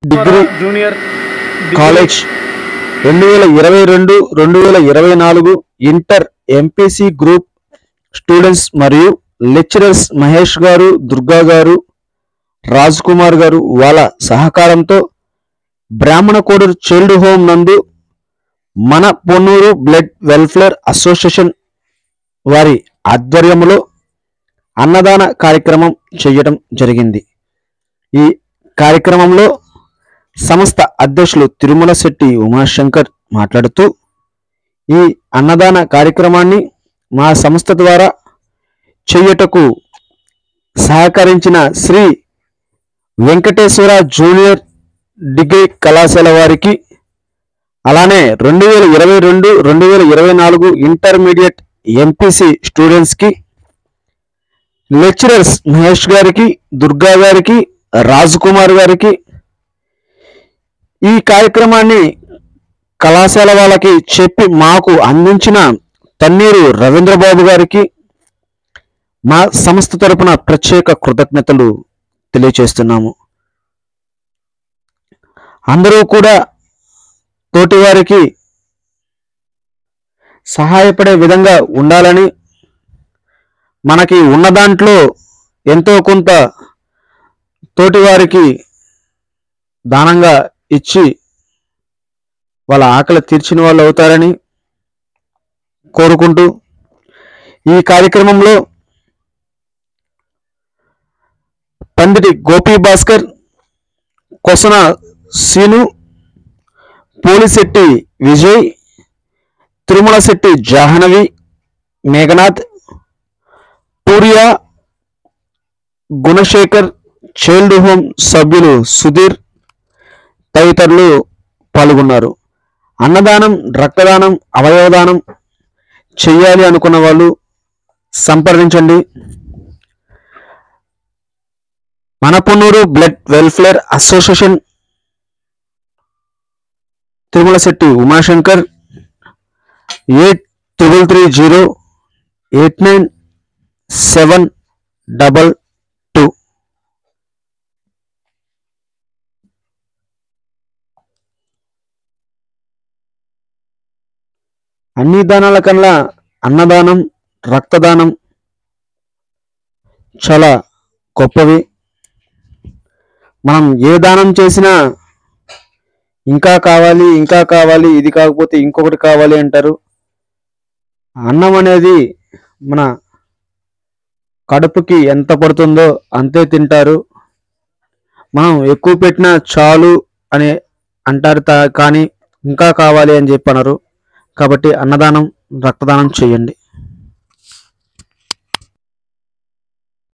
Degree junior college 2022-2024 inter MPC group students మరియు lecturers Mahesh గారు, దుర్గా గారు, రాజ్ కుమార్ గారు వాళ్ళ సహకారంతో బ్రాహ్మణ కోడూరు చైల్డ్ హోమ్ నందు మన పొన్నూరు బ్లడ్ వెల్ఫేర్ అసోసియేషన్ వారి ఆధ్వర్యంలో అన్నదాన కార్యక్రమం చేయడం జరిగింది. ఈ కార్యక్రమంలో సంస్థ అధ్యక్షులు తిరుమల శెట్టి ఉమాశంకర్ మాట్లాడుతూ, ఈ అన్నదాన కార్యక్రమాన్ని మా సంస్థ ద్వారా చేయుటకు సహకరించిన శ్రీ వెంకటేశ్వర జూనియర్ డిగ్రీ కళాశాల వారికి, అలానే 2022-2024 ఇంటర్మీడియట్ ఎంపీసీ స్టూడెంట్స్కి, లెక్చరర్స్ మహేష్ గారికి, దుర్గా గారికి, రాజ్ కుమార్ గారికి, ఈ కార్యక్రమాన్ని కళాశాల వాళ్ళకి చెప్పి మాకు అందించిన తన్నీరు రవీంద్రబాబు గారికి మా సంస్థ తరపున ప్రత్యేక కృతజ్ఞతలు తెలియచేస్తున్నాము. అందరూ కూడా తోటివారికి సహాయపడే విధంగా ఉండాలని, మనకి ఉన్న దాంట్లో ఎంతో కొంత తోటివారికి దానంగా ఇచ్చి వాళ్ళ ఆకలి తీర్చిన వాళ్ళు అవుతారని కోరుకుంటూ, ఈ కార్యక్రమంలో పందిటి గోపీ భాస్కర్, కొసన సీను, పోలిశెట్టి విజయ్, తిరుమల శెట్టి జాహ్నవి, మేఘనాథ్, పూరియా, గుణశేఖర్, చైల్డ్ హోమ్ సభ్యులు సుధీర్ తదితరులు పాల్గొన్నారు. అన్నదానం, రక్తదానం, అవయవదానం చెయ్యాలి అనుకున్న వాళ్ళు సంప్రదించండి. మన Ponnuru blood welfare association, Tirumala Setty Umashankar, 8330-89722. అన్ని దానాల కన్నా అన్నదానం, రక్తదానం చాలా గొప్పవి. మనం ఏ దానం చేసినా ఇంకా కావాలి, ఇంకా కావాలి, ఇది కాకపోతే ఇంకొకటి కావాలి అంటారు. అన్నం అనేది మన కడుపుకి ఎంత పడుతుందో అంతే తింటారు. మనం ఎక్కువ పెట్టినా చాలు అని అంటారు, కానీ ఇంకా కావాలి అని చెప్పి అనరు. కాబట్టి అన్నదానం, రక్తదానం చేయండి.